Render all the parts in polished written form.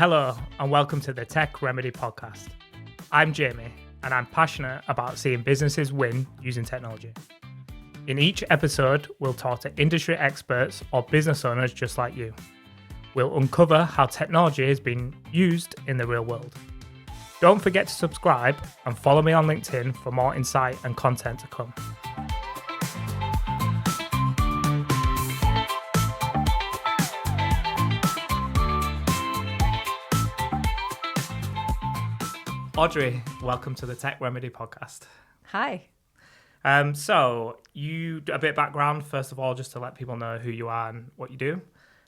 Hello and welcome to the Tech Remedy podcast. I'm Jamie and I'm passionate about seeing businesses win using technology. In each episode, we'll talk to industry experts or business owners just like you. We'll uncover how technology has been used in the real world. Don't forget to subscribe and follow me on LinkedIn for more insight and content to come. Audrie, welcome to the Tech Remedy podcast. Hi. So you a bit of background, first of all, just to let people know who you are and what you do.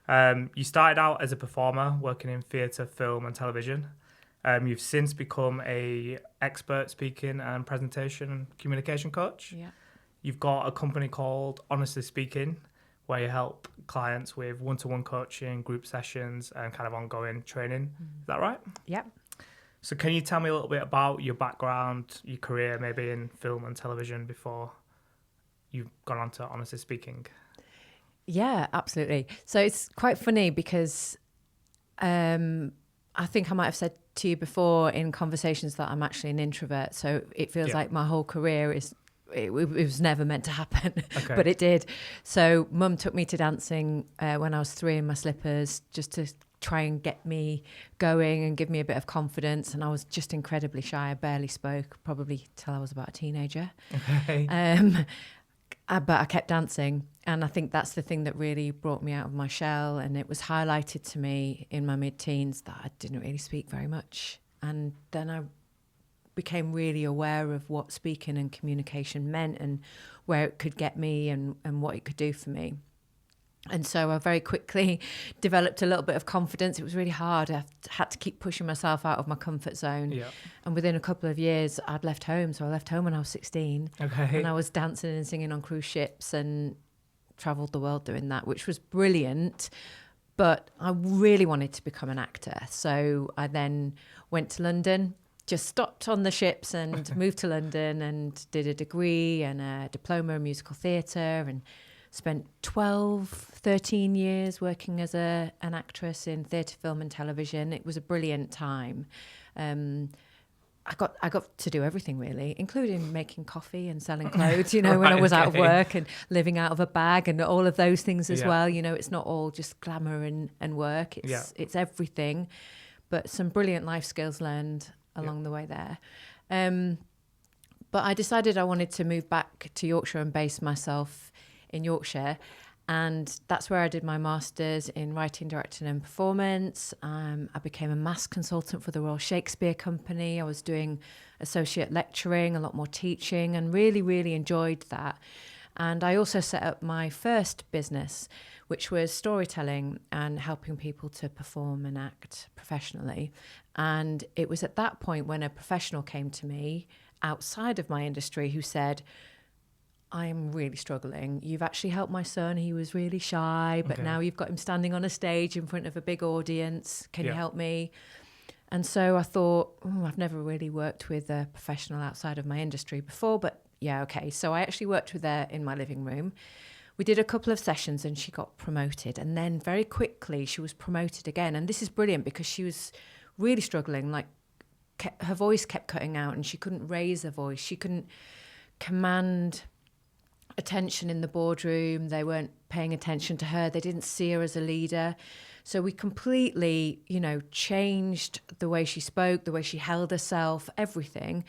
You started out as a performer working in theatre, film and television. You've since become a expert speaking and presentation and communication coach. Yeah. You've got a company called Honestly Speaking, where you help clients with one-to-one coaching, group sessions and kind of ongoing training. Is that right? Yep. So can you tell me a little bit about your background, your career, maybe in film and television before you've gone on to Honestly Speaking? Yeah, absolutely. So it's quite funny because I think I might have said to you before in conversations that I'm actually an introvert. So it feels like my whole career it was never meant to happen, Okay. but it did. So Mum took me to dancing when I was 3 in my slippers just to try and get me going and give me a bit of confidence. And I was just incredibly shy. I barely spoke, probably till I was about a teenager. Okay. But I kept dancing. And I think that's the thing that really brought me out of my shell. And it was highlighted to me in my mid-teens that I didn't really speak very much. And then I became really aware of what speaking and communication meant and where it could get me and what it could do for me. And so I very quickly developed a little bit of confidence. It was really hard. I had to keep pushing myself out of my comfort zone. Yeah. And within a couple of years, I'd left home. So I left home when I was 16. Okay. And I was dancing and singing on cruise ships and travelled the world doing that, which was brilliant. But I really wanted to become an actor. So I then went to London, just stopped on the ships and moved to London and did a degree and a diploma in musical theatre and spent 12, 13 years working as an actress in theatre, film and television. It was a brilliant time. I got to do everything really, including making coffee and selling clothes, when I was out of work and living out of a bag and all of those things as well. It's not all just glamour and work. It's everything, but some brilliant life skills learned along the way there. But I decided I wanted to move back to Yorkshire and base myself in Yorkshire, and that's where I did my master's in writing, directing and performance. I became a maths consultant for the Royal Shakespeare Company. I was doing associate lecturing, a lot more teaching, and really, really enjoyed that. And I also set up my first business, which was storytelling and helping people to perform and act professionally. And it was at that point when a professional came to me outside of my industry who said, I am really struggling. You've actually helped my son. He was really shy, but now you've got him standing on a stage in front of a big audience. Can you help me? And so I thought, I've never really worked with a professional outside of my industry before, but yeah, okay. So I actually worked with her in my living room. We did a couple of sessions and she got promoted. And then very quickly she was promoted again. And this is brilliant because she was really struggling. Like her voice kept cutting out and she couldn't raise her voice. She couldn't command attention in the boardroom. They weren't paying attention to her. They didn't see her as a leader. So we completely, changed the way she spoke, the way she held herself, everything.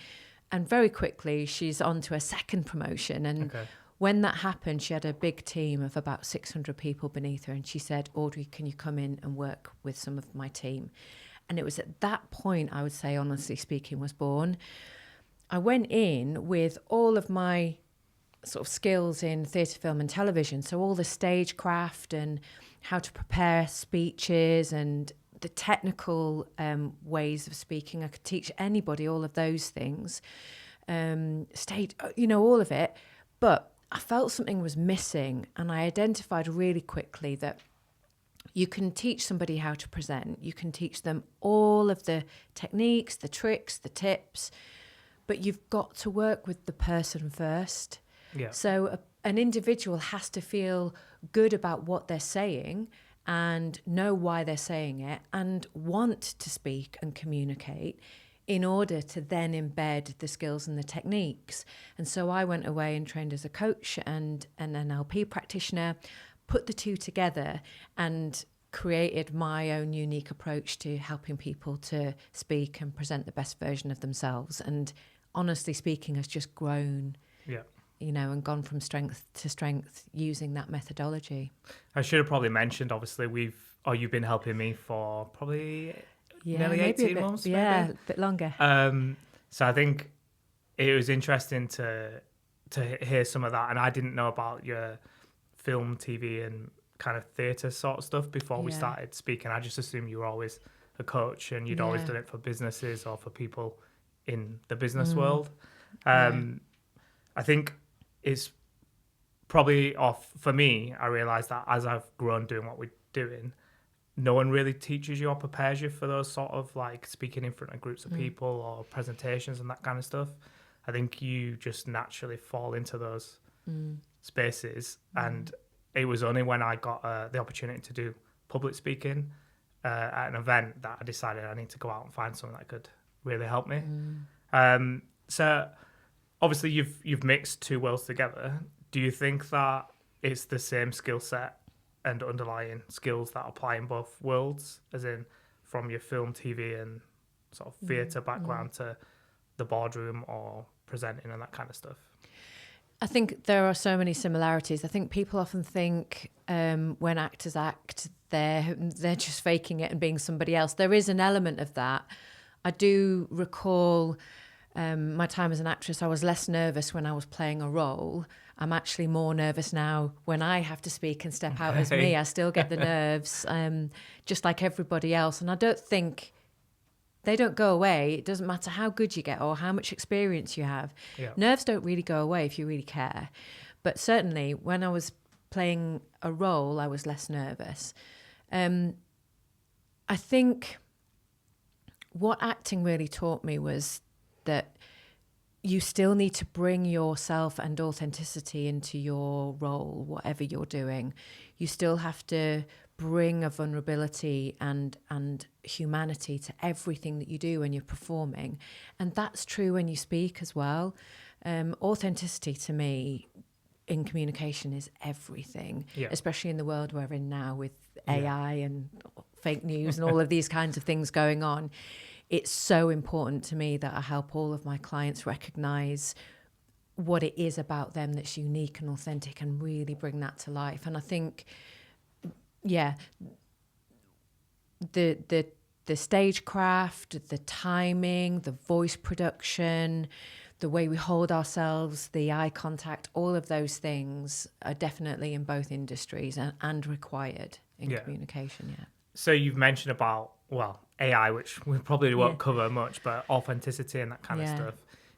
And very quickly she's on to a second promotion. And when that happened, she had a big team of about 600 people beneath her. And she said, Audrie, can you come in and work with some of my team? And it was at that point, I would say, Honestly Speaking was born. I went in with all of my sort of skills in theatre, film and television. So all the stagecraft and how to prepare speeches and the technical ways of speaking. I could teach anybody all of those things, all of it. But I felt something was missing and I identified really quickly that you can teach somebody how to present. You can teach them all of the techniques, the tricks, the tips, but you've got to work with the person first. Yeah. So an individual has to feel good about what they're saying and know why they're saying it and want to speak and communicate in order to then embed the skills and the techniques. And so I went away and trained as a coach and an NLP practitioner, put the two together and created my own unique approach to helping people to speak and present the best version of themselves. And honestly speaking, has just grown, and gone from strength to strength using that methodology. I should have probably mentioned, obviously, you've been helping me for probably nearly 18 months, maybe? Yeah, a bit longer. So I think it was interesting to hear some of that. And I didn't know about your film, TV and kind of theatre sort of stuff before we started speaking. I just assumed you were always a coach and you'd always done it for businesses or for people in the business world. I think it's probably off for me. I realised that as I've grown doing what we're doing, no one really teaches you or prepares you for those sort of like speaking in front of groups of people or presentations and that kind of stuff. I think you just naturally fall into those spaces. And it was only when I got the opportunity to do public speaking at an event that I decided I need to go out and find something that could really help me. So obviously you've mixed two worlds together. Do you think that it's the same skill set and underlying skills that apply in both worlds, as in from your film, TV and sort of theatre background to the boardroom or presenting and that kind of stuff? I think there are so many similarities. I think people often think when actors act, they're just faking it and being somebody else. There is an element of that. I do recall my time as an actress. I was less nervous when I was playing a role. I'm actually more nervous now when I have to speak and step out as me. I still get the nerves, just like everybody else. And I don't think they don't go away. It doesn't matter how good you get or how much experience you have. Yeah. Nerves don't really go away if you really care. But certainly when I was playing a role, I was less nervous. I think what acting really taught me was that you still need to bring yourself and authenticity into your role, whatever you're doing. You still have to bring a vulnerability and humanity to everything that you do when you're performing. And that's true when you speak as well. Authenticity to me in communication is everything, especially in the world we're in now with AI and fake news and all of these kinds of things going on. It's so important to me that I help all of my clients recognize what it is about them that's unique and authentic and really bring that to life. And I think, the stagecraft, the timing, the voice production, the way we hold ourselves, the eye contact, all of those things are definitely in both industries and required in communication. Yeah. So you've mentioned about, AI, which we probably won't cover much, but authenticity and that kind of stuff.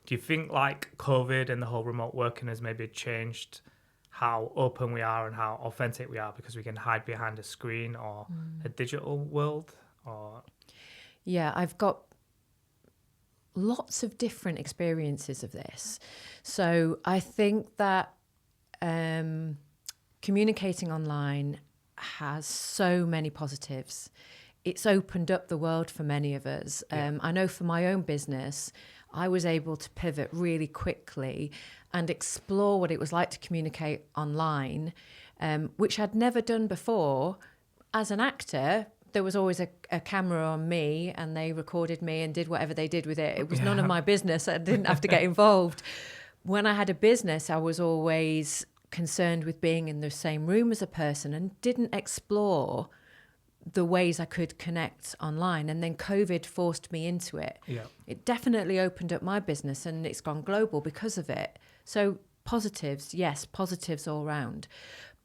Do you think like COVID and the whole remote working has maybe changed how open we are and how authentic we are because we can hide behind a screen or a digital world? Or I've got lots of different experiences of this. So I think that communicating online has so many positives. It's opened up the world for many of us. I know for my own business, I was able to pivot really quickly and explore what it was like to communicate online, which I'd never done before. As an actor, there was always a camera on me and they recorded me and did whatever they did with it. It was none of my business. I didn't have to get involved. When I had a business, I was always concerned with being in the same room as a person and didn't explore the ways I could connect online. And then COVID forced me into it. Yeah. It definitely opened up my business and it's gone global because of it. So positives, yes, positives all round.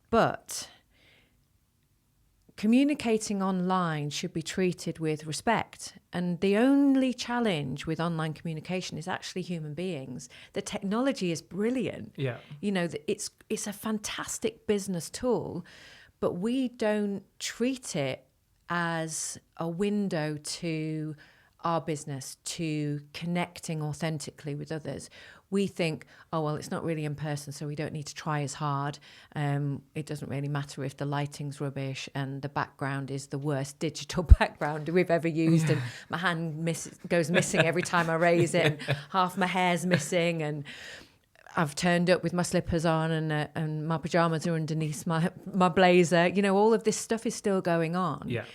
But communicating online should be treated with respect. And the only challenge with online communication is actually human beings. The technology is brilliant. Yeah. You know, it's a fantastic business tool, but we don't treat it as a window to our business to connecting authentically with others. We think, oh, well, it's not really in person, so we don't need to try as hard. It doesn't really matter if the lighting's rubbish and the background is the worst digital background we've ever used, and my hand goes missing every time I raise it, and half my hair's missing, and I've turned up with my slippers on, and my pajamas are underneath my blazer. You know, all of this stuff is still going on. Yeah.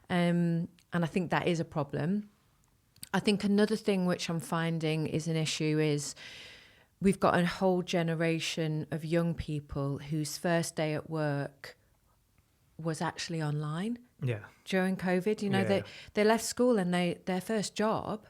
And I think that is a problem. I think another thing which I'm finding is an issue is we've got a whole generation of young people whose first day at work was actually online. Yeah. During COVID, you know, they left school and their first job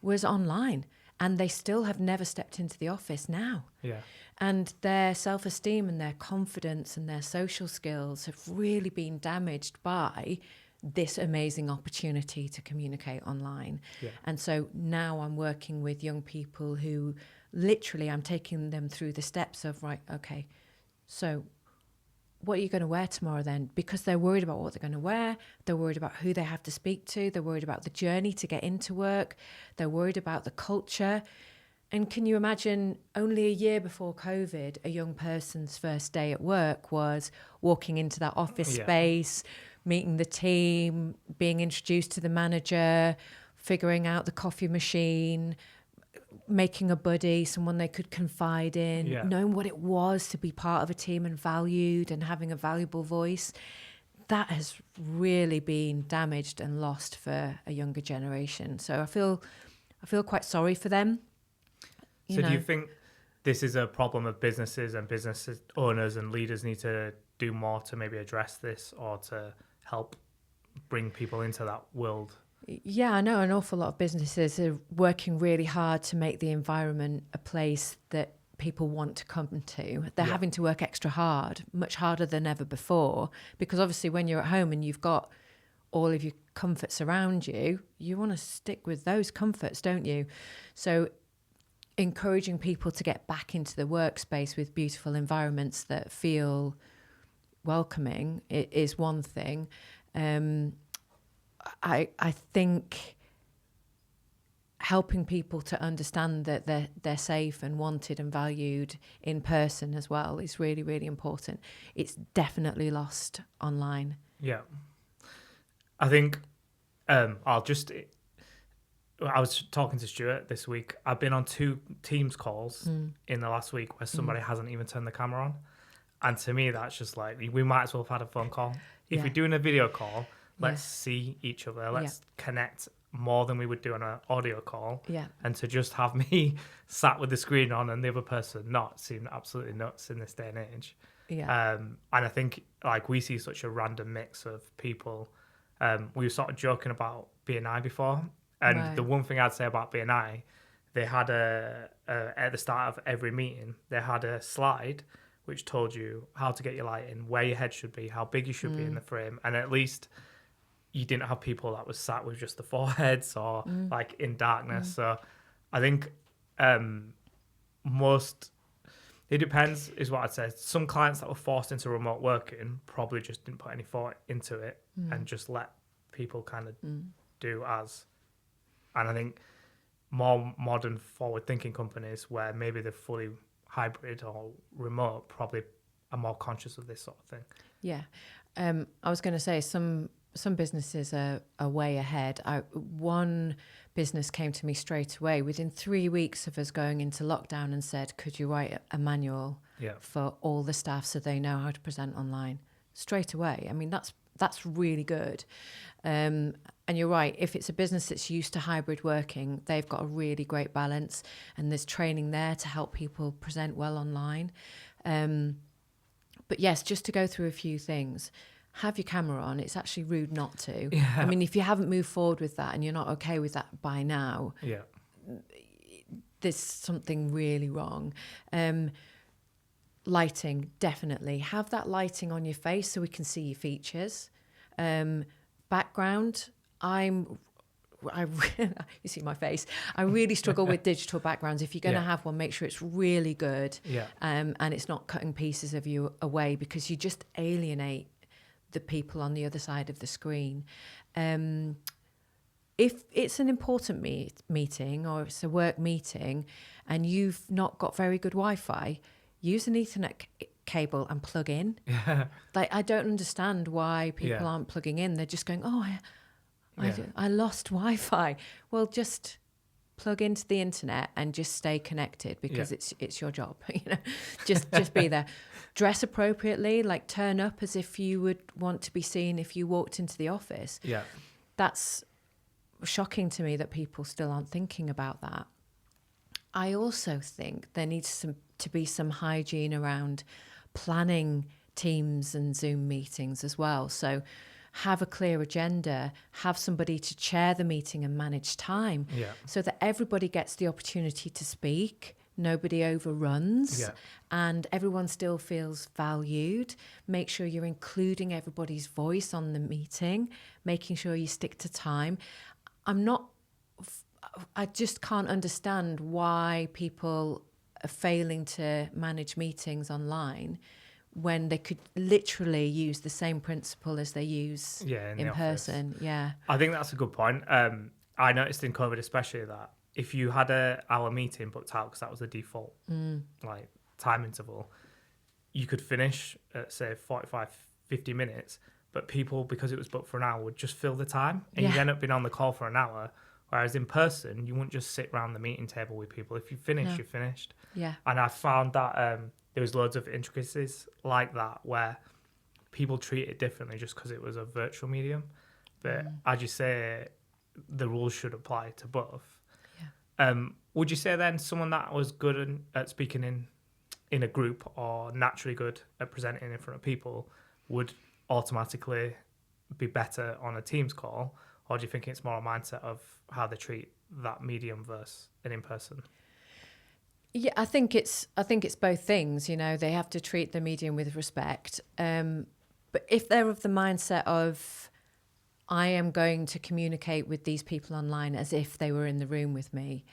was online, and they still have never stepped into the office now. Yeah. And their self-esteem and their confidence and their social skills have really been damaged by this amazing opportunity to communicate online. Yeah. And so now I'm working with young people who literally I'm taking them through the steps of, right, okay, so what are you going to wear tomorrow then? Because they're worried about what they're going to wear. They're worried about who they have to speak to. They're worried about the journey to get into work. They're worried about the culture. And can you imagine only a year before COVID, a young person's first day at work was walking into that office space, meeting the team, being introduced to the manager, figuring out the coffee machine, making a buddy, someone they could confide in, knowing what it was to be part of a team and valued and having a valuable voice. That has really been damaged and lost for a younger generation. So I feel quite sorry for them. Do you think this is a problem of businesses and business owners and leaders need to do more to maybe address this or to help bring people into that world? Yeah, I know an awful lot of businesses are working really hard to make the environment a place that people want to come to. They're having to work extra hard, much harder than ever before, because obviously when you're at home and you've got all of your comforts around you, you want to stick with those comforts, don't you? So encouraging people to get back into the workspace with beautiful environments that feel welcoming is one thing. I think helping people to understand that they're safe and wanted and valued in person as well is really, really important. It's definitely lost online. Yeah. I think I was talking to Stuart this week. I've been on 2 Teams calls in the last week where somebody hasn't even turned the camera on. And to me, that's just like, we might as well have had a phone call. If we're doing a video call, let's see each other. Let's connect more than we would do on an audio call. Yeah. And to just have me sat with the screen on and the other person not seem absolutely nuts in this day and age. Yeah. And I think like we see such a random mix of people. We were sort of joking about BNI before. And the one thing I'd say about BNI, they had at the start of every meeting, they had a slide which told you how to get your light in, where your head should be, how big you should be in the frame. And at least you didn't have people that was sat with just the foreheads or like in darkness. So I think it depends is what I'd say. Some clients that were forced into remote working probably just didn't put any thought into it and just let people kind of do as. And I think more modern forward-thinking companies where maybe they're fully hybrid or remote probably are more conscious of this sort of thing. Yeah. I was going to say some businesses are way ahead. One business came to me straight away within 3 weeks of us going into lockdown and said, could you write a manual for all the staff so they know how to present online? Straight away. I mean, that's really good. And you're right, if it's a business that's used to hybrid working, they've got a really great balance and there's training there to help people present well online. But yes, just to go through a few things, have your camera on. It's actually rude not to. Yeah. I mean, if you haven't moved forward with that and you're not okay with that by now, there's something really wrong. Lighting, definitely. Have that lighting on your face so we can see your features. Background, you see my face. I really struggle with digital backgrounds. If you're going to have one, make sure it's really good. Yeah. And it's not cutting pieces of you away because you just alienate the people on the other side of the screen. if it's an important meeting or it's a work meeting and you've not got very good Wi-Fi, use an Ethernet cable and plug in. Yeah. Like, I don't understand why people Yeah. aren't plugging in. They're just going, oh, Yeah. I lost Wi-Fi. Well, just plug into the internet and just stay connected, because it's your job. Just be there. Dress appropriately, like turn up as if you would want to be seen if you walked into the office. Yeah. That's shocking to me that people still aren't thinking about that. I also think there needs to be some hygiene around planning Teams and Zoom meetings as well. So have a clear agenda, have somebody to chair the meeting and manage time, so that everybody gets the opportunity to speak, nobody overruns, and everyone still feels valued. Make sure you're including everybody's voice on the meeting, making sure you stick to time. I just can't understand why people are failing to manage meetings online when they could literally use the same principle as they use in person. Yeah. I think that's a good point. I noticed in COVID especially that if you had a hour meeting booked out, because that was the default like time interval, you could finish at say 45, 50 minutes, but people, because it was booked for an hour, would just fill the time and you'd end up being on the call for an hour. Whereas in person, you wouldn't just sit around the meeting table with people. If you finish, you're finished. Yeah. And I found that there was loads of intricacies like that where people treat it differently just because it was a virtual medium. But as you say, the rules should apply to both. Yeah. Would you say then someone that was good at speaking in a group or naturally good at presenting in front of people would automatically be better on a Teams call? Or do you think it's more a mindset of how they treat that medium versus an in-person? Yeah, I think it's both things. They have to treat the medium with respect. But if they're of the mindset of, I am going to communicate with these people online as if they were in the room with me,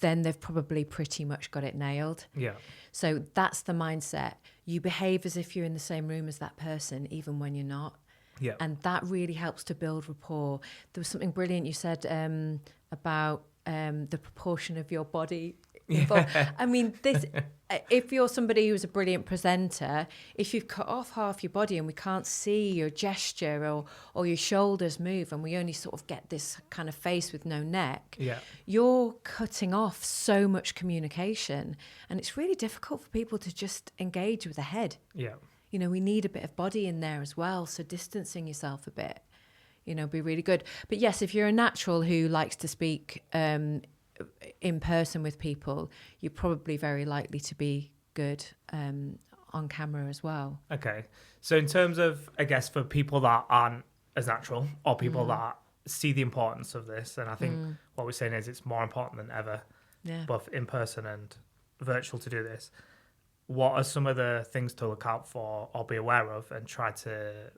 then they've probably pretty much got it nailed. Yeah. So that's the mindset. You behave as if you're in the same room as that person, even when you're not. Yeah. And that really helps to build rapport. There was something brilliant you said about the proportion of your body involved. Yeah. I mean, if you're somebody who's a brilliant presenter, if you've cut off half your body and we can't see your gesture or your shoulders move and we only sort of get this kind of face with no neck, you're cutting off so much communication. And it's really difficult for people to just engage with the head. Yeah. We need a bit of body in there as well. So distancing yourself a bit, be really good. But yes, if you're a natural who likes to speak in person with people, you're probably very likely to be good on camera as well. Okay. So in terms of, I guess, for people that aren't as natural or people that see the importance of this, and I think what we're saying is it's more important than ever, both in person and virtual, to do this. What are some of the things to look out for or be aware of and try to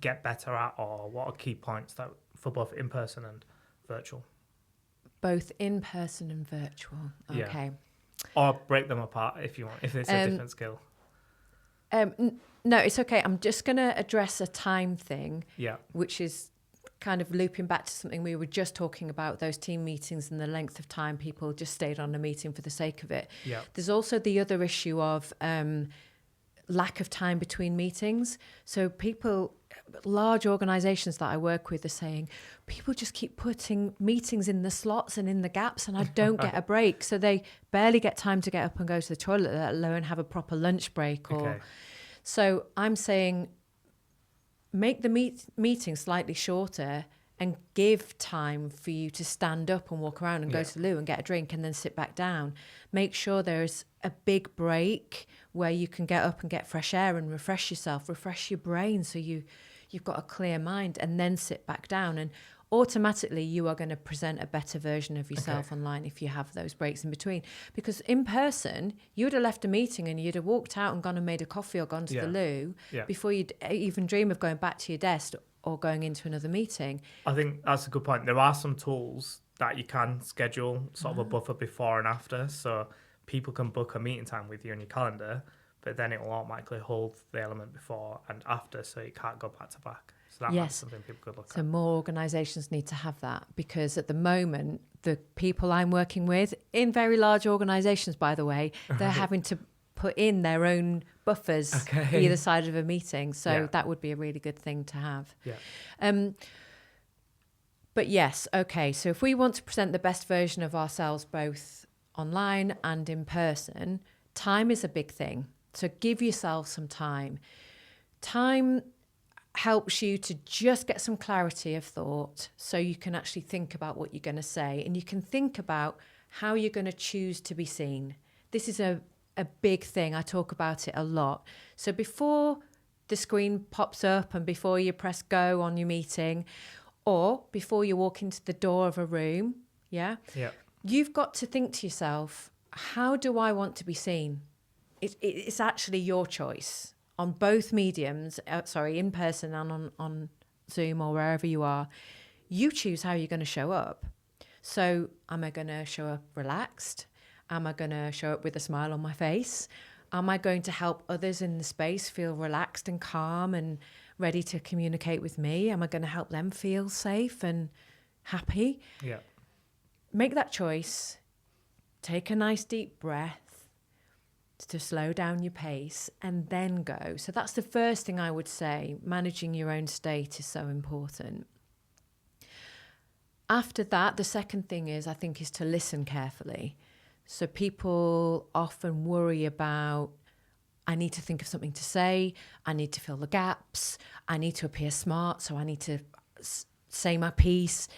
get better at, or what are key points that for both in person and virtual? Both in person and virtual. Okay. Yeah. Or break them apart if you want, if it's a different skill. No, it's okay. I'm just going to address a time thing, which is kind of looping back to something we were just talking about, those team meetings and the length of time people just stayed on a meeting for the sake of it. Yeah. There's also the other issue of lack of time between meetings. So large organizations that I work with are saying, people just keep putting meetings in the slots and in the gaps and I don't get a break. So they barely get time to get up and go to the toilet, let alone have a proper lunch break. So I'm saying, make the meeting slightly shorter and give time for you to stand up and walk around and go to the loo and get a drink and then sit back down. Make sure there's a big break where you can get up and get fresh air and refresh yourself, refresh your brain so you've got a clear mind, and then sit back down. And automatically you are going to present a better version of yourself online if you have those breaks in between. Because in person, you would have left a meeting and you'd have walked out and gone and made a coffee or gone to the loo before you'd even dream of going back to your desk or going into another meeting. I think that's a good point. There are some tools that you can schedule sort of a buffer before and after, so people can book a meeting time with you on your calendar, but then it will automatically hold the element before and after, so you can't go back to back. So that might be something people could look So at. more organisations need to have that, because at the moment, the people I'm working with in very large organisations, by the way, they're having to put in their own buffers either side of a meeting. So that would be a really good thing to have. Yeah. But yes, okay. So if we want to present the best version of ourselves, both online and in person, time is a big thing. So give yourself some time. Time helps you to just get some clarity of thought, so you can actually think about what you're going to say, and you can think about how you're going to choose to be seen. This is a big thing. I talk about it a lot. So before the screen pops up and before you press go on your meeting, or before you walk into the door of a room, you've got to think to yourself, how do I want to be seen? It's actually your choice. On both mediums, in person and on Zoom or wherever you are, you choose how you're going to show up. So am I going to show up relaxed? Am I going to show up with a smile on my face? Am I going to help others in the space feel relaxed and calm and ready to communicate with me? Am I going to help them feel safe and happy? Yeah. Make that choice. Take a nice deep breath to slow down your pace, and then go. So that's the first thing I would say. Managing your own state is so important. After that, the second thing is to listen carefully. So people often worry about, I need to think of something to say, I need to fill the gaps, I need to appear smart, so I need to say my piece.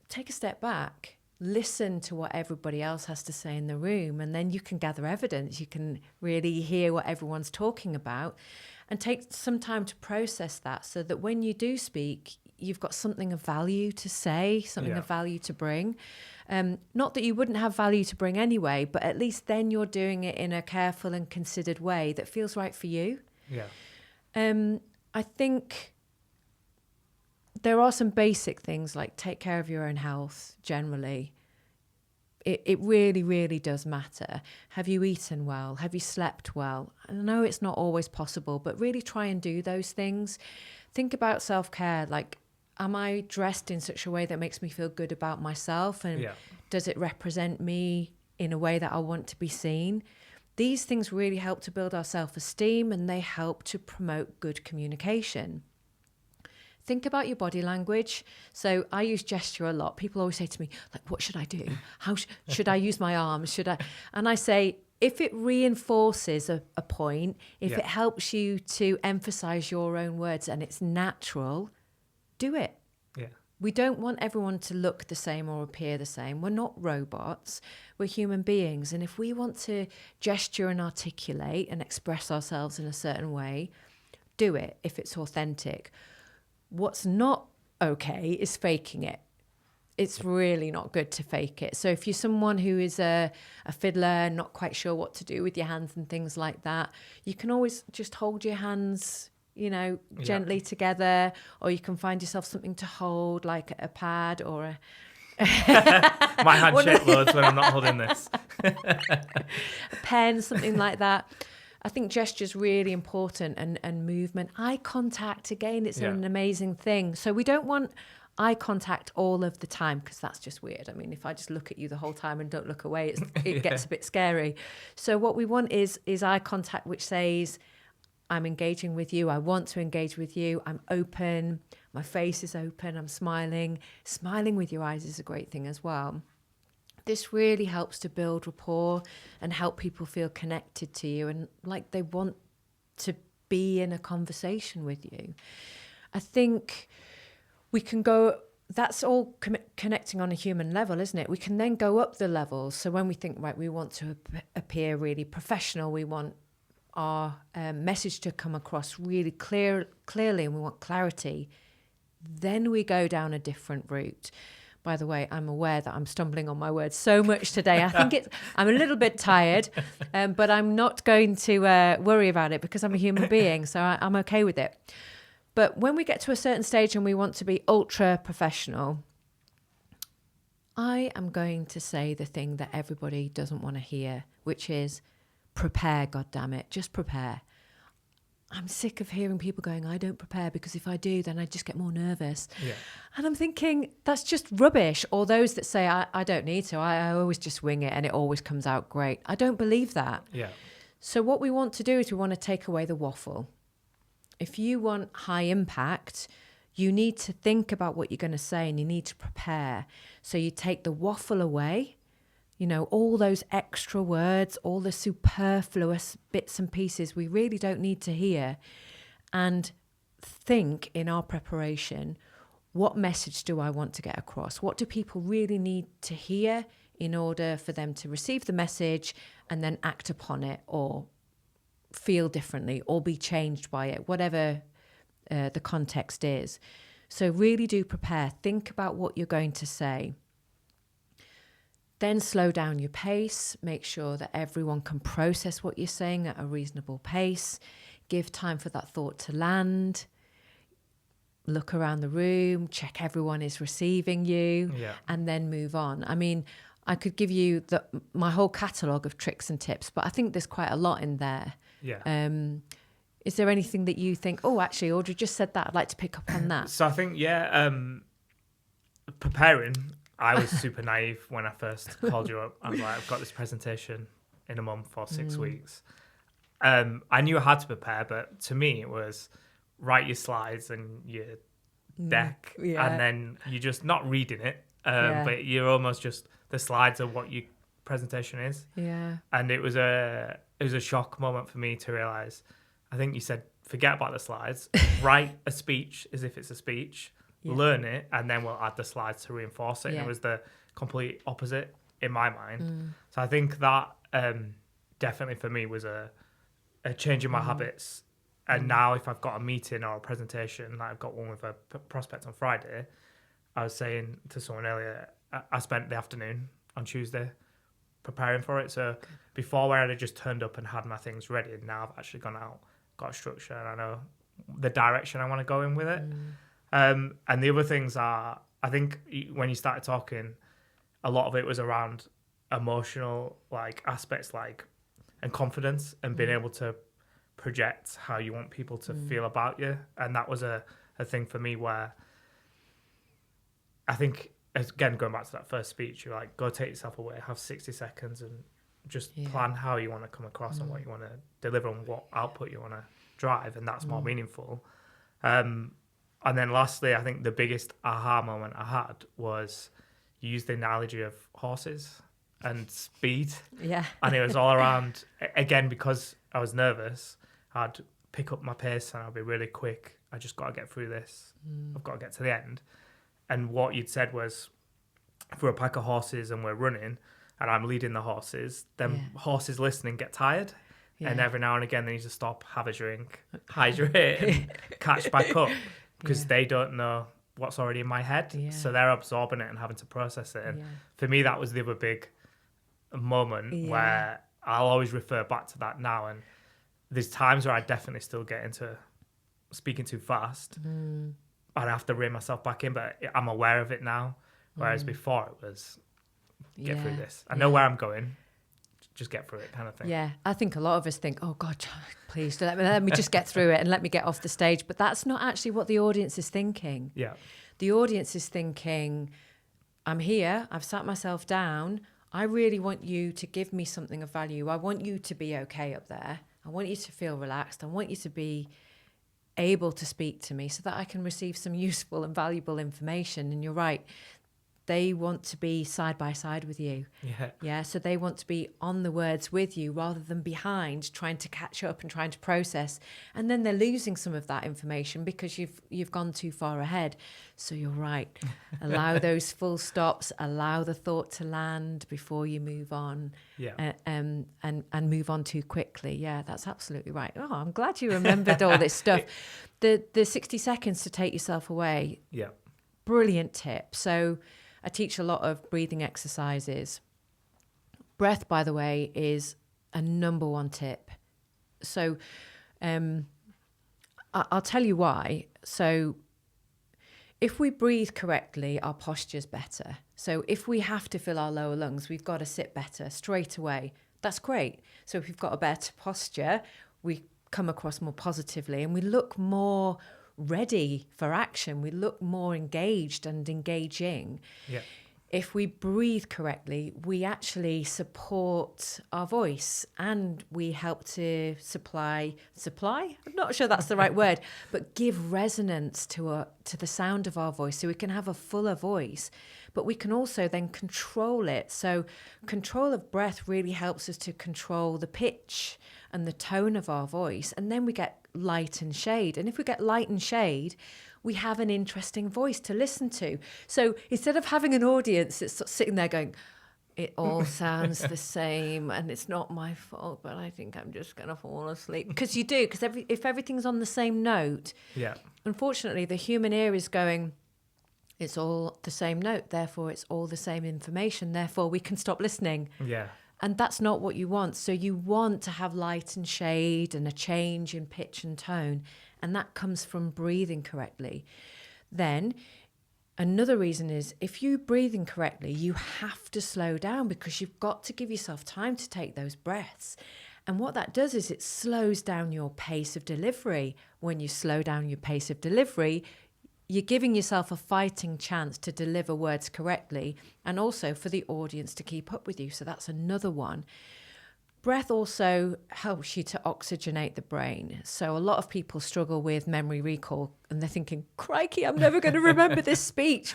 Take a step back. Listen to what everybody else has to say in the room, and then you can gather evidence. You can really hear what everyone's talking about and take some time to process that, so that when you do speak, you've got something of value to say, something of value to bring. Not that you wouldn't have value to bring anyway, but at least then you're doing it in a careful and considered way that feels right for you. Yeah. I think there are some basic things like take care of your own health generally. It really, really does matter. Have you eaten well? Have you slept well? I know it's not always possible, but really try and do those things. Think about self-care. Like, am I dressed in such a way that makes me feel good about myself? And does it represent me in a way that I want to be seen? These things really help to build our self-esteem, and they help to promote good communication. Think about your body language. So I use gesture a lot. People always say to me, like, what should I do? How should I use my arms? Should I? And I say, if it reinforces a point, if it helps you to emphasize your own words and it's natural, do it. Yeah. We don't want everyone to look the same or appear the same. We're not robots. We're human beings. And if we want to gesture and articulate and express ourselves in a certain way, do it if it's authentic. What's not okay is faking it. It's really not good to fake it. So if you're someone who is a fiddler, not quite sure what to do with your hands and things like that, you can always just hold your hands, gently together, or you can find yourself something to hold, like a pad or a... My hand shake loads when I'm not holding this. A pen, something like that. I think gesture is really important, and movement. Eye contact, again, it's an amazing thing. So we don't want eye contact all of the time, because that's just weird. I mean, if I just look at you the whole time and don't look away, it gets a bit scary. So what we want is eye contact, which says, I'm engaging with you, I want to engage with you, I'm open, my face is open, I'm smiling. Smiling with your eyes is a great thing as well. This really helps to build rapport and help people feel connected to you and like they want to be in a conversation with you. I think we can go, that's all connecting on a human level, isn't it? We can then go up the levels. So when we think, right, we want to appear really professional, we want our message to come across really clearly, and we want clarity, then we go down a different route. By the way, I'm aware that I'm stumbling on my words so much today. I think I'm a little bit tired, but I'm not going to worry about it because I'm a human being, so I'm okay with it. But when we get to a certain stage and we want to be ultra professional, I am going to say the thing that everybody doesn't want to hear, which is prepare, goddammit, just prepare. I'm sick of hearing people going, I don't prepare because if I do, then I just get more nervous. Yeah. And I'm thinking, that's just rubbish. Or those that say, I don't need to. I always just wing it and it always comes out great. I don't believe that. Yeah. So what we want to do is we want to take away the waffle. If you want high impact, you need to think about what you're going to say and you need to prepare. So you take the waffle away, you know, all those extra words, all the superfluous bits and pieces we really don't need to hear, and think in our preparation, what message do I want to get across? What do people really need to hear in order for them to receive the message and then act upon it or feel differently or be changed by it, whatever the context is. So really do prepare. Think about what you're going to say. Then slow down your pace. Make sure that everyone can process what you're saying at a reasonable pace. Give time for that thought to land. Look around the room, check everyone is receiving you, and then move on. I mean, I could give you my whole catalogue of tricks and tips, but I think there's quite a lot in there. Yeah. Is there anything that you think, oh, actually, Audrey just said that, I'd like to pick up on that? So I think, preparing, I was super naive when I first called you up. I was like, I've got this presentation in a month or 6 weeks. I knew I had to prepare, but to me it was write your slides and your deck, and then you're just not reading it, but you're almost just, the slides are what your presentation is. Yeah. And it was a shock moment for me to realise, I think you said, forget about the slides, write a speech as if it's a speech, learn it, and then we'll add the slides to reinforce it. And it was the complete opposite in my mind. So I think that definitely for me was a change in my habits. And now if I've got a meeting or a presentation, like I've got one with a prospect on Friday, I was saying to someone earlier, I spent the afternoon on Tuesday preparing for it. So before, where I'd just turned up and had my things ready, now I've actually gone out, got a structure, and I know the direction I want to go in with it. And the other things are, I think when you started talking, a lot of it was around emotional like aspects, like, and confidence, and being able to project how you want people to feel about you. And that was a thing for me where I think, again, going back to that first speech, you're like, go take yourself away, have 60 seconds and just plan how you want to come across and what you want to deliver and what output you want to drive, and that's more meaningful. And then lastly, I think the biggest aha moment I had was you used the analogy of horses and speed. Yeah. And it was all around, again, because I was nervous, I'd pick up my pace and I'd be really quick. I just got to get through this. I've got to get to the end. And what you'd said was, if we're a pack of horses and we're running and I'm leading the horses, then horses listening get tired. Yeah. And every now and again they need to stop, have a drink, hydrate and catch back up, because they don't know what's already in my head. Yeah. So they're absorbing it and having to process it. And for me, that was the other big moment where I'll always refer back to that now. And there's times where I definitely still get into speaking too fast. And I have to rein myself back in, but I'm aware of it now. Whereas before it was, get through this. I know where I'm going, just get through it kind of thing. Yeah, I think a lot of us think, oh God, please let me just get through it and let me get off the stage. But that's not actually what the audience is thinking. Yeah. The audience is thinking, I'm here, I've sat myself down, I really want you to give me something of value. I want you to be okay up there. I want you to feel relaxed. I want you to be able to speak to me so that I can receive some useful and valuable information. And you're right, they want to be side by side with you. Yeah. So they want to be on the words with you rather than behind, trying to catch up and trying to process. And then they're losing some of that information because you've gone too far ahead. So you're right. Allow those full stops. Allow the thought to land before you move on. Yeah. And move on too quickly. Yeah, that's absolutely right. Oh, I'm glad you remembered all this stuff. The 60 seconds to take yourself away. Yeah. Brilliant tip. So I teach a lot of breathing exercises. Breath, by the way, is a number one tip. So I'll tell you why. So if we breathe correctly, our posture's better. So if we have to fill our lower lungs, we've got to sit better straight away. That's great. So if we've got a better posture, we come across more positively, and we look more ready for action. We look more engaged and engaging. Yeah. If we breathe correctly, we actually support our voice, and we help to supply, I'm not sure that's the right word, but give resonance to the sound of our voice, so we can have a fuller voice, but we can also then control it. So control of breath really helps us to control the pitch and the tone of our voice, and then we get light and shade. And if we get light and shade, we have an interesting voice to listen to. So instead of having an audience that's sitting there going, it all sounds the same and it's not my fault, but I think I'm just going to fall asleep. Because you do, because if everything's on the same note, unfortunately, the human ear is going, it's all the same note, therefore it's all the same information, therefore we can stop listening. Yeah. And that's not what you want. So you want to have light and shade and a change in pitch and tone. And that comes from breathing correctly. Then another reason is if you're breathing correctly, you have to slow down, because you've got to give yourself time to take those breaths. And what that does is it slows down your pace of delivery. When you slow down your pace of delivery, you're giving yourself a fighting chance to deliver words correctly, and also for the audience to keep up with you. So that's another one. Breath also helps you to oxygenate the brain. So a lot of people struggle with memory recall, and they're thinking, crikey, I'm never going to remember this speech.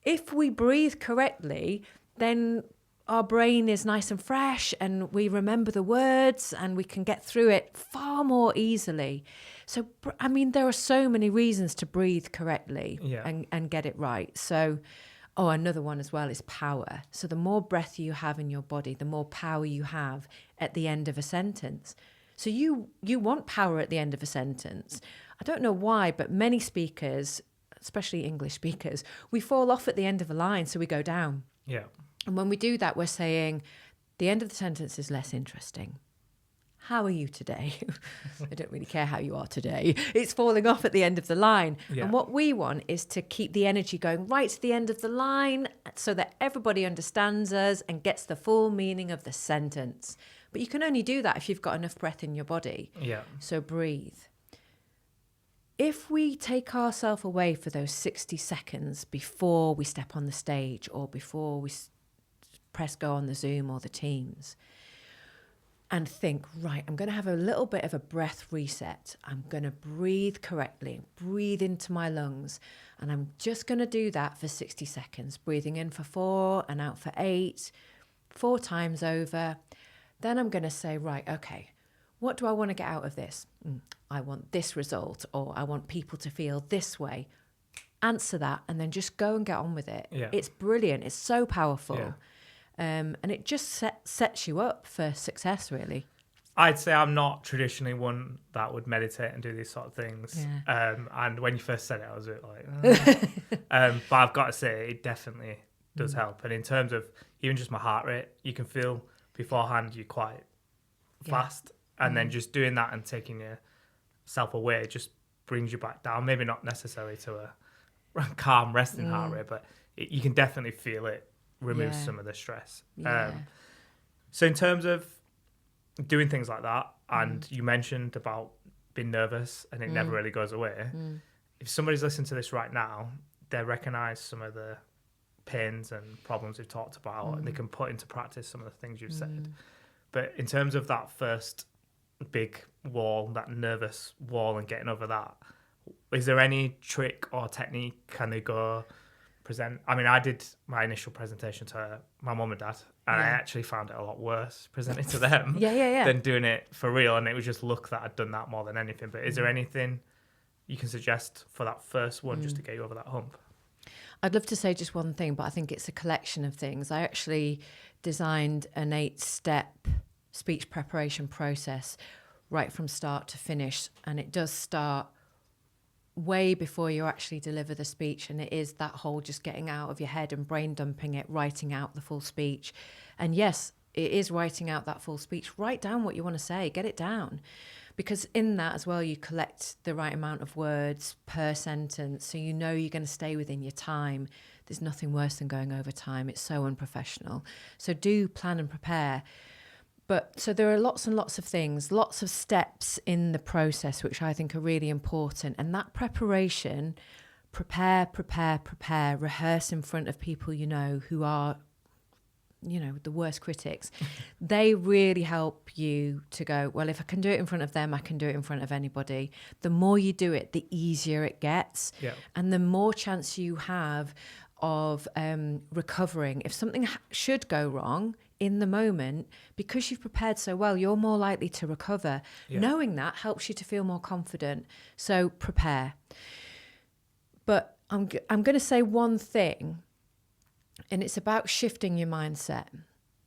If we breathe correctly, then our brain is nice and fresh, and we remember the words, and we can get through it far more easily. So, I mean, there are so many reasons to breathe correctly and get it right. So, another one as well is power. So the more breath you have in your body, the more power you have at the end of a sentence. So you want power at the end of a sentence. I don't know why, but many speakers, especially English speakers, we fall off at the end of a line, so we go down. Yeah. And when we do that, we're saying the end of the sentence is less interesting. How are you today? I don't really care how you are today. It's falling off at the end of the line. Yeah. And what we want is to keep the energy going right to the end of the line, so that everybody understands us and gets the full meaning of the sentence. But you can only do that if you've got enough breath in your body. Yeah. So breathe. If we take ourselves away for those 60 seconds before we step on the stage, or before we press go on the Zoom or the Teams, and think, right, I'm going to have a little bit of a breath reset. I'm going to breathe correctly, breathe into my lungs. And I'm just going to do that for 60 seconds, breathing in for 4 and out for 8, 4 times over. Then I'm going to say, right, okay, what do I want to get out of this? I want this result, or I want people to feel this way. Answer that, and then just go and get on with it. Yeah. It's brilliant. It's so powerful. Yeah. And it just sets you up for success, really. I'd say I'm not traditionally one that would meditate and do these sort of things. Yeah. And when you first said it, I was a bit like, but I've got to say, it definitely does help. And in terms of even just my heart rate, you can feel beforehand you're quite fast. And then just doing that and taking yourself away just brings you back down. Maybe not necessarily to a calm, resting heart rate, but you can definitely feel it remove some of the stress. So in terms of doing things like that, and you mentioned about being nervous and it never really goes away, if somebody's listening to this right now, they recognize some of the pains and problems we've talked about, and they can put into practice some of the things you've said. But in terms of that first big wall, that nervous wall, and getting over that, is there any trick or technique? Can they go present? I mean, I did my initial presentation to my mum and dad, and I actually found it a lot worse presenting to them than doing it for real. And it was just luck that I'd done that more than anything. But is there anything you can suggest for that first one just to get you over that hump? I'd love to say just one thing, but I think it's a collection of things. I actually designed an 8-step speech preparation process right from start to finish. And it does start way before you actually deliver the speech, and it is that whole just getting out of your head and brain dumping it, writing out the full speech. And yes, it is writing out that full speech. Write down what you want to say, get it down, because in that as well you collect the right amount of words per sentence, so you know you're going to stay within your time. There's nothing worse than going over time. It's so unprofessional. So do plan and prepare. But so there are lots and lots of things, lots of steps in the process, which I think are really important. And that preparation, prepare, rehearse in front of people you know who are, you know, the worst critics. They really help you to go, well, if I can do it in front of them, I can do it in front of anybody. The more you do it, the easier it gets. Yeah. And the more chance you have of recovering. If something should go wrong in the moment, because you've prepared so well, you're more likely to recover. Yeah. Knowing that helps you to feel more confident. So prepare. But I'm going to say one thing, and it's about shifting your mindset.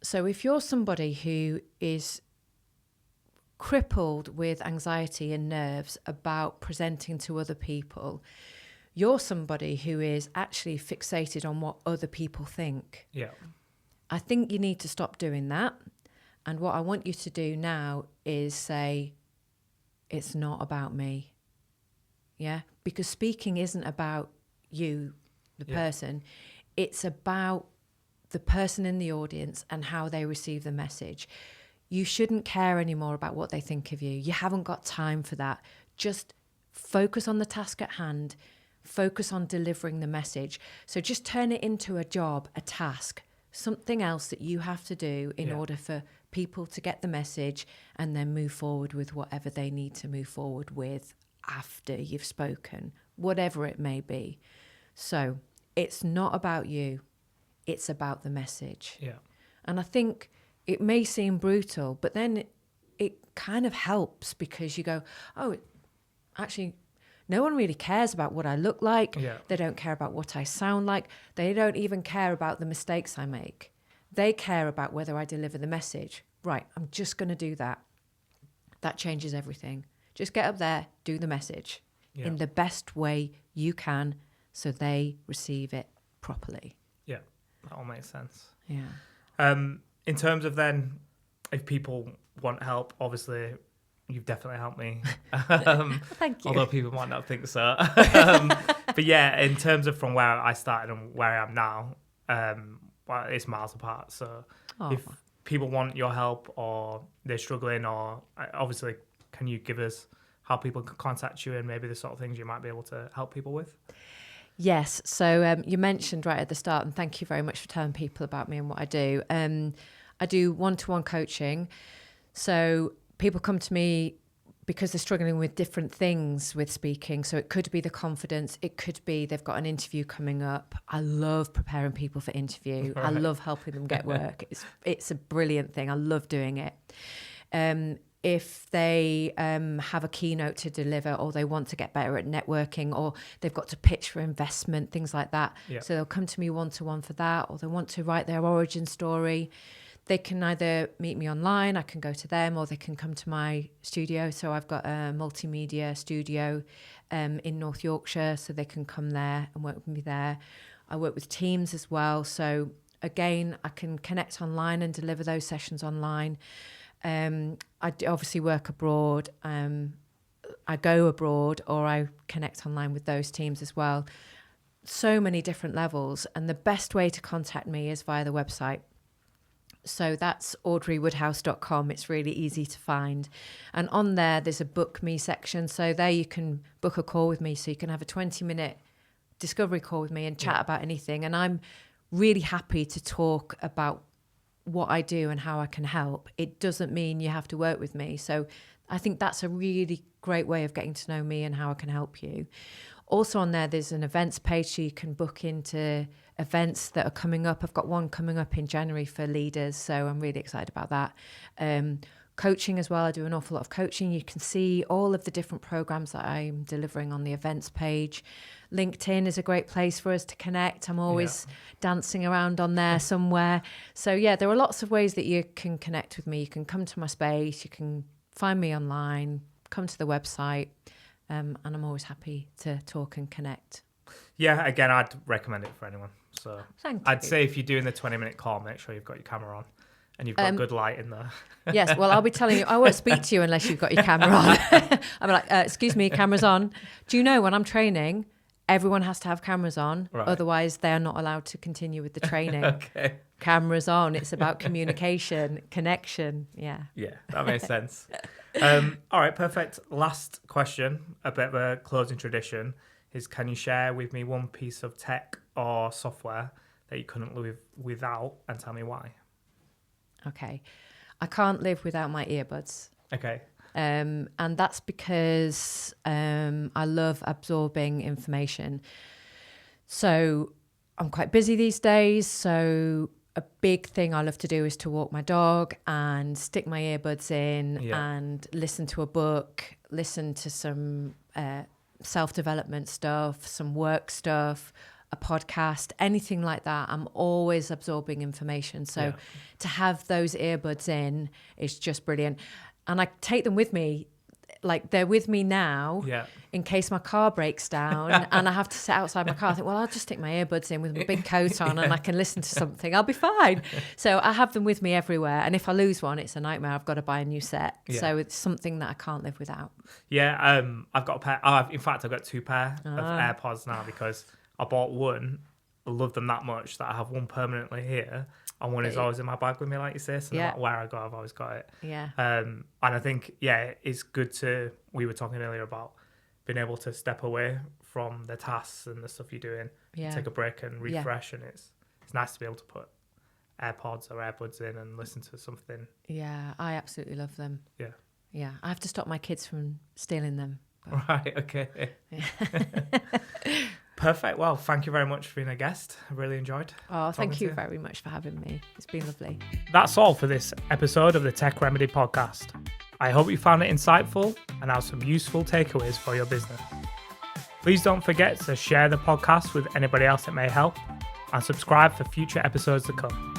So if you're somebody who is crippled with anxiety and nerves about presenting to other people, you're somebody who is actually fixated on what other people think. Yeah. I think you need to stop doing that. And what I want you to do now is say, it's not about me. Yeah? Because speaking isn't about you, the person. It's about the person in the audience and how they receive the message. You shouldn't care anymore about what they think of you. You haven't got time for that. Just focus on the task at hand. Focus on delivering the message. So just turn it into a job, a task, something else that you have to do in order for people to get the message and then move forward with whatever they need to move forward with after you've spoken, whatever it may be. So it's not about you. It's about the message. Yeah. And I think it may seem brutal, but then it kind of helps because you go, oh, actually, no one really cares about what I look like. Yeah. They don't care about what I sound like. They don't even care about the mistakes I make. They care about whether I deliver the message. Right, I'm just going to do that. That changes everything. Just get up there, do the message in the best way you can so they receive it properly. Yeah, that all makes sense. Yeah. In terms of then, if people want help, obviously you've definitely helped me. Thank you. Although people might not think so. But yeah, in terms of from where I started and where I am now, well, it's miles apart. So if people want your help or they're struggling, or obviously, can you give us how people can contact you and maybe the sort of things you might be able to help people with? Yes. So you mentioned right at the start, and thank you very much for telling people about me and what I do. I do one-to-one coaching. So people come to me because they're struggling with different things with speaking. So it could be the confidence. It could be they've got an interview coming up. I love preparing people for interview. Right. I love helping them get work. It's a brilliant thing. I love doing it. If they have a keynote to deliver, or they want to get better at networking, or they've got to pitch for investment, things like that. Yeah. So they'll come to me one-to-one for that, or they want to write their origin story. They can either meet me online, I can go to them, or they can come to my studio. So I've got a multimedia studio in North Yorkshire, so they can come there and work with me there. I work with teams as well. So again, I can connect online and deliver those sessions online. I obviously work abroad. I go abroad, or I connect online with those teams as well. So many different levels. And the best way to contact me is via the website. So that's audriewoodhouse.com. It's really easy to find. And on there, there's a book me section. So there you can book a call with me. So you can have a 20-minute discovery call with me and chat about anything. And I'm really happy to talk about what I do and how I can help. It doesn't mean you have to work with me. So I think that's a really great way of getting to know me and how I can help you. Also on there, there's an events page, so you can book into events that are coming up. I've got one coming up in January for leaders, so I'm really excited about that. Coaching as well. I do an awful lot of coaching. You can see all of the different programs that I'm delivering on the events page. LinkedIn is a great place for us to connect. I'm always dancing around on there somewhere. So yeah, there are lots of ways that you can connect with me. You can come to my space, you can find me online, come to the website, and I'm always happy to talk and connect. Yeah, again, I'd recommend it for anyone. So Thank I'd you. say if you're doing the 20-minute call, make sure you've got your camera on and you've got good light in there. Yes, well, I'll be telling you, I won't speak to you unless you've got your camera on. I'm like, excuse me, camera's on. Do you know when I'm training, everyone has to have cameras on. Right. Otherwise, they are not allowed to continue with the training. Okay. Cameras on. It's about communication, connection. Yeah. Yeah, that makes sense. All right, perfect. Last question, a bit of a closing tradition, is can you share with me one piece of tech or software that you couldn't live without, and tell me why? Okay. I can't live without my earbuds. Okay. And that's because I love absorbing information. So I'm quite busy these days. So a big thing I love to do is to walk my dog and stick my earbuds in and listen to a book, listen to some self-development stuff, some work stuff, a podcast, anything like that. I'm always absorbing information. So to have those earbuds in is just brilliant. And I take them with me, like they're with me now in case my car breaks down and I have to sit outside my car. I think, well, I'll just stick my earbuds in with my big coat on and I can listen to something. I'll be fine. So I have them with me everywhere. And if I lose one, it's a nightmare. I've got to buy a new set. Yeah. So it's something that I can't live without. Yeah, I've got a pair. In fact, I've got 2 pair of AirPods now because I bought one. I love them that much that I have one permanently here. And one is always in my bag with me, like you say. So no matter where I go, I've always got it. Yeah. And I think, it's good we were talking earlier about being able to step away from the tasks and the stuff you're doing, take a break and refresh. And it's nice to be able to put AirPods or AirPods in and listen to something. Yeah, I absolutely love them. Yeah. Yeah, I have to stop my kids from stealing them. But... Right, okay. Perfect. Well, thank you very much for being a guest. I really enjoyed. Oh, thank you very much for having me. It's been lovely. That's all for this episode of the Tech Remedy podcast. I hope you found it insightful and have some useful takeaways for your business. Please don't forget to share the podcast with anybody else it may help and subscribe for future episodes to come.